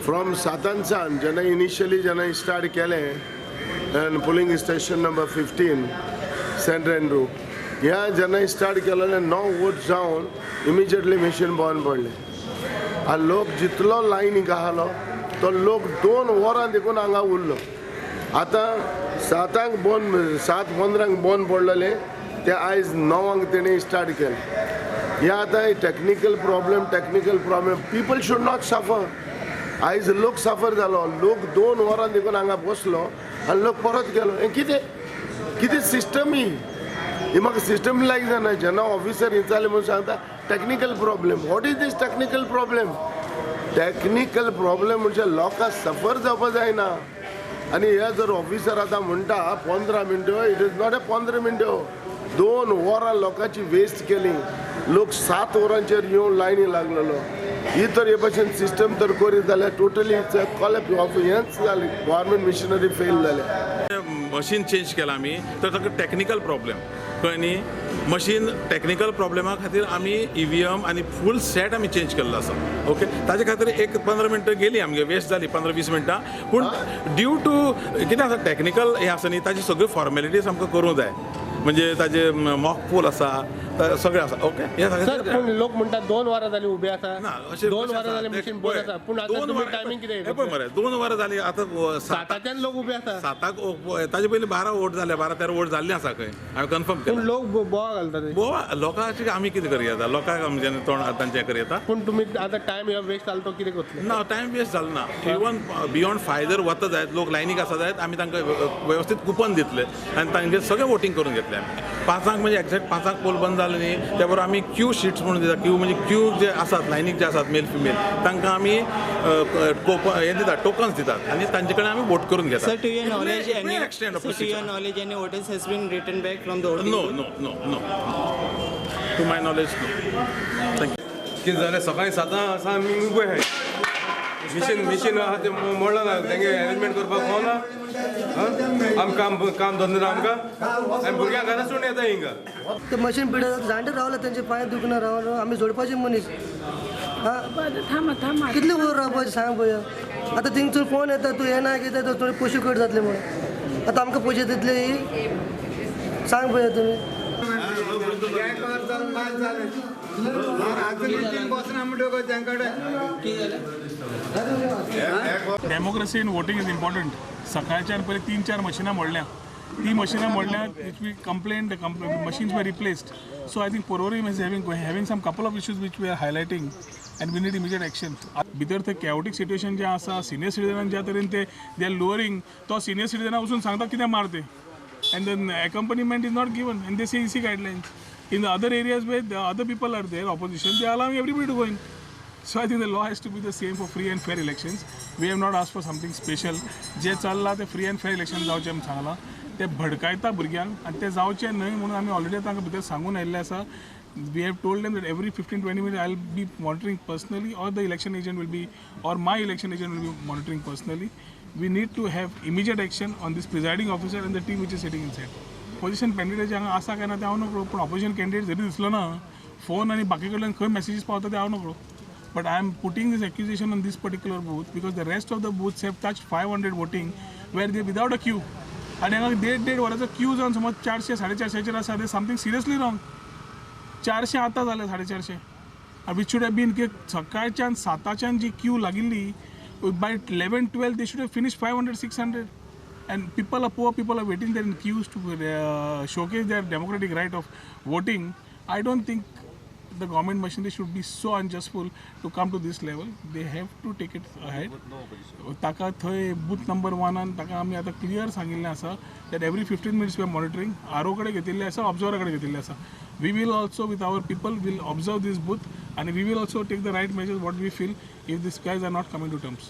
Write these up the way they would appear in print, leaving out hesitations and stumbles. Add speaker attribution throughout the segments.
Speaker 1: From सातांसान जेन्ना initially जेन्ना start केलें polling station number 15 saint Andrew ह्या जेन्ना स्टार्ट केलें 9 वोट जावन इमिजिएटली मशीन बंद पडलें आनी लोक जितलो लायनीक आहालो तो लोक 2 वरां देखून हांगा उरलो. आतां 7:15 बंद पडलेलें ते आयज 9 तेणी स्टार्ट केलें. हे आतां technical problem people should not suffer. आयज लोक सफर जालो, लोक 2 वरां देखून हांगा बसलो आनी लोक परत गेलो. हें कितें सिस्टम ही म्हाका सिस्टम लायक जायना. जेन्ना ऑफिसर विचारलें म्हणून सांगता technical problem. What is this technical problem? Technical problem म्हणजे लोकांक सफर जावपा जायना. आनी हे जर ऑफिसर आतां म्हणटा 15 मिनटं, इट इज नॉट ए 15 मिनटं. 2 वरां लोकांची वेस्ट केली. लोक 7 वरांचेर येवन लायनी लागलेलो. ही तर हे भशेन सिस्टम तर करीत जाल्यार टोटली कॉलेप ऑफ हेंच जालें. गव्हर्मेंट मिशनरी फेल जाले.
Speaker 2: मशीन चेंज केला आमी तर ताका टेक्निकल प्रॉब्लेम कळ्ळें न्ही. मशीन टेक्निकल प्रॉब्लेमा खातीर आमी EVM आनी फूल सेट आमी चेंज केल्लो आसा. ओके, ताजे खातीर एक 15 मिनटां गेली आमगे वेस्ट जाली 15-20 मिनटां. पूण ड्यू टू कितें आसा टेक्निकल हें आसा न्ही ताजी सगळ्यो फॉर्मेलिटीज आमकां करूंक जाय. म्हणजे ताजे मॉक पोल आसा सगळें आसा. ओके, हे
Speaker 3: सगळें लोक म्हणटात 2 वरां जालीं उबे आसा.
Speaker 2: ना अशें
Speaker 3: 2 वरां जालीं मशीन बंद आसा. पूण आतां तुमी टायमींग कितें
Speaker 2: पळय मरे 2 वरां जालीं आतां
Speaker 3: 7:00 लोक उबे आसा.
Speaker 2: 7:00 ताजे पयलीं 12 वोट जाले, 12-13 वोट जाल्लीं आसा खंय. हांवें कन्फर्म
Speaker 3: पूण
Speaker 2: केलें.
Speaker 3: लोक बोवाळ घालतात.
Speaker 2: बोवा लोकांची आमी कितें करूं येता? लोकांक आमचे तोंड तांचें करूं येता.
Speaker 3: पूण तुमी आतां टायम वेस्ट जालो तो कितें करतले?
Speaker 2: ना, टायम वेस्ट जालो ना. इवन बियॉन्ड 5 जर वता जायत लोक लायनीक आसा जायत आमी तांकां वेवस्थीत कुपन दितले आनी तांचे सगळें वोटींग करून घेतलें आमी. 5 म्हणजे एक्झॅक्ट 5 पोल बंद जाले न्ही त्या बरोबर आमी क्यू शीट्स म्हणून दिता. क्यू म्हणजे क्यू जे आसात लायनीक जे आसात मेल फिमेल तांकां आमी हें दितात, टोकन्स दितात आनी तांचे कडेन आमी वोट करून घेतात.
Speaker 4: Sir, to your knowledge, any
Speaker 2: voters
Speaker 4: has been written back from the voting?
Speaker 2: No. To my knowledge, no. Thank you.
Speaker 5: कितें जालें सकाळीं 7 आमी उबे आहाय. मिशीन आहा तें मोडला ना. तेंगे अरेंजमेंट करपाक पावना. आमकां काम धंदो ना आमकां. आमी भुरग्यांक घरा सोडून येता हिंगा.
Speaker 6: ते मशीन पिड्यात जाणटे रावले त्यांचे पांय दुखना रावलो. आमी जोडपाचे मनीस कितले वर रावपाचे सांग पळया. आतां थिंगसून फोन येता तूं येना कितें तर थोडे पयशे कट जातले म्हणून. आतां आमकां पयशे दितले सांग पळया तुमी.
Speaker 7: Democracy in voting is important. सकाळच्यान पयलीं 3-4 मशिनां मोडल्या. ती मशिनां मोडल्या विच वी कंप्लेंट मशीन्स वर replaced. So I think Porvorim is having some couple of issues which we are highlighting and we need immediate action. भितर ते chaotic situation जे आसा सिनियर सिटीजन ज्या तरेन ते आर लोअरिंग तो सिनियर सिटीजना वचून सांगता कितें मारते and then accompaniment is not given and they say EC guidelines. In the other areas where the other people are there, opposition, they are allowing everybody to go in. So I think the law has to be the same for free and fair elections. We have not asked for something special. जे चल्लां ते free end fair election जावचें म्हणून सांगलां. ते भडकायता भुरग्यांक आनी ते जावचें न्हय म्हणून आमी ऑलरेडी तांकां भितर सांगून आयिल्लें आसा. We have told them that every 15-20 minutes I'll be monitoring personally or the election agent will be or my election agent will be monitoring personally. We need to have immediate action on this presiding officer and the team which is sitting inside. Opposition candidate हांगा आसा काय ना ते हांव नकळो. पूण opposition candidate जरी दिसलो ना फोन आनी बाकी कडल्यान खंय मेसेजीस पावता ते हांव नकळो. But I am putting this accusation on this particular booth because the rest of the booths have touched 500 voting where they without a queue. आणि हांगा 1.5 वरांचो क्यू जावन समज 400-450 आसा ते समथींग सिरियसली रॉंग. 400 आतां जाले 450 विच शूड हॅव बीन की सकाळच्यान 7च्यान जी क्यू लागिल्ली by 11-12 they should have finished 500-600 and poor people are waiting there in queues to showcase their democratic right of voting. I don't think the government machinery should be so unjustful to come to this level. They have to take it ahead. ताका थंय booth number 1 ताका आमी आतां clear सांगिल्लें आसा that every 15 minutes we are monitoring. RO कडे घेतिल्लें आसा, ऑब्जर्वर कडे घेतिल्लें आसा. We will also with our people will observe this booth and we will also take the right measures what we feel if these guys are not coming to terms.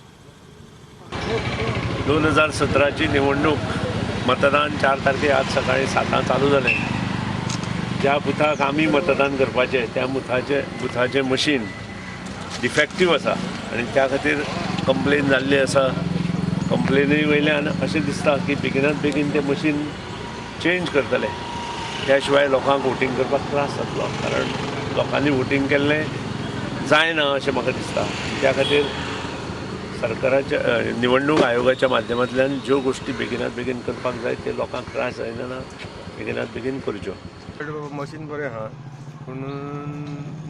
Speaker 8: 2017ची निवडणूक मतदान 4 तारखेक आज सकाळी 7 चालू जालें. ज्या बुथाक आमी मतदान करपाचें त्या बुथाचें मशीन डिफेक्टीव आसा आनी त्या खातीर कंप्लेन जाल्ली आसा. कंप्लेनी वयल्यान अशें दिसता की बेगिनात बेगीन तें मशीन चेंज करतले. त्या शिवाय लोकांक वोटींग करपाक त्रास जातलो कारण लोकांनी वोटींग केल्लें जायना अशें म्हाका दिसता. त्या खातीर सरकाराच्या निवडणूक आयोगाच्या माध्यमांतल्यान ज्यो गोष्टी बेगिनात बेगीन करपाक जाय ते लोकांक त्रास जायना बेगिनात बेगीन करच्यो.
Speaker 5: मशीन बरें आहा पूण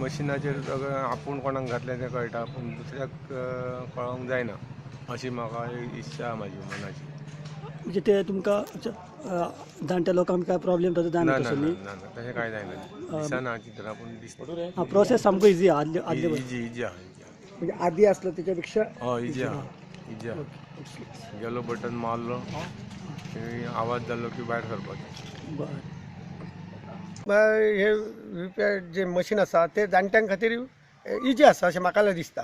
Speaker 5: मशिनाचेर सगळें आपूण कोणाक घातलें तें कळटा पूण दुसऱ्याक कळोंक जायना अशी म्हाका एक इच्छा आहा म्हाजी मनाची.
Speaker 9: म्हणजे ते तुमकां जाणट्या लोकांक काय प्रॉब्लेम जाता
Speaker 5: ना
Speaker 9: जाणा
Speaker 5: ना
Speaker 9: तसो न्ही.
Speaker 5: ना ना तशें कांय जायना दिसना चित्रां पूण दिसता
Speaker 9: प्रोसेस सामको इजी आहा आदले
Speaker 5: इजी आहा
Speaker 9: म्हणजे आदी आसलो तेच्या पेक्षा
Speaker 5: हय इजी आहा गेलो बटन मारलो की आवाज जालो की भायर सरपाचें.
Speaker 6: हे रिपेर जे मशीन आसा ते जाणट्यां खातीर इजी आसा अशें म्हाका दिसता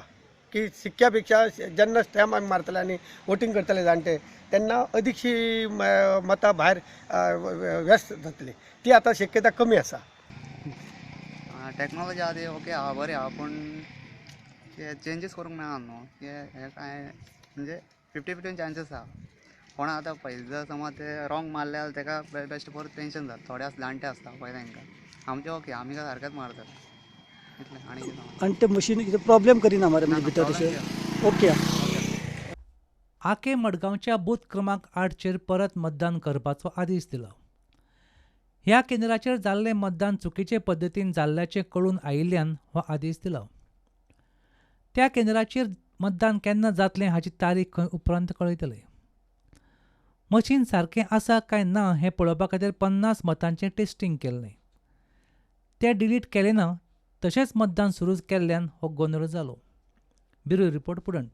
Speaker 6: की शिक्क्या पेक्षा जेन्ना स्टॅम्प आमी मारतले आनी वोटींग करतले जाणटे तेन्ना अदीकशी मतां भायर व्यस्त जातली ती आतां शक्यता कमी आसा.
Speaker 10: टॅक्नोलॉजी आहा ती ओके आहा बरें आहा पूण चेंजीस करूंक मेळना न्हू की हे कांय म्हणजे 50-50 चान्सीस आहा. कोणा आतां पळय जर समज ते रॉंग मारले जाल्यार तेका बेस्ट परत टेन्शन जाता. थोडे जाणटे आसता पळय तांकां आमचे ओके आमी काय सारकेंच मारतात इतलें आनी कितें.
Speaker 9: आनी ते मशीन प्रॉब्लेम करिना मरे म्हणजे भितर तशें ओके.
Speaker 11: आके मडगांवच्या बूथ क्रमांक 8 परत मतदान करपाचो आदेश दिलो. ह्या केंद्राचेर जाल्लें मतदान चुकीचे पद्दतीन जाल्ल्याचें कळून आयिल्ल्यान हो आदेश दिलो. त्या केंद्राचेर मतदान केन्ना जातलें हाची तारीख खंय उपरांत कळयतले. मशीन सारकें आसा काय ना हें पळोवपा खातीर 50 मतांचें टेस्टिंग केल्लें. ते डिलीट केलें ना तशेंच मतदान सुरू केल्ल्यान हो गोंदळ जालो. Bureau report पुडंट.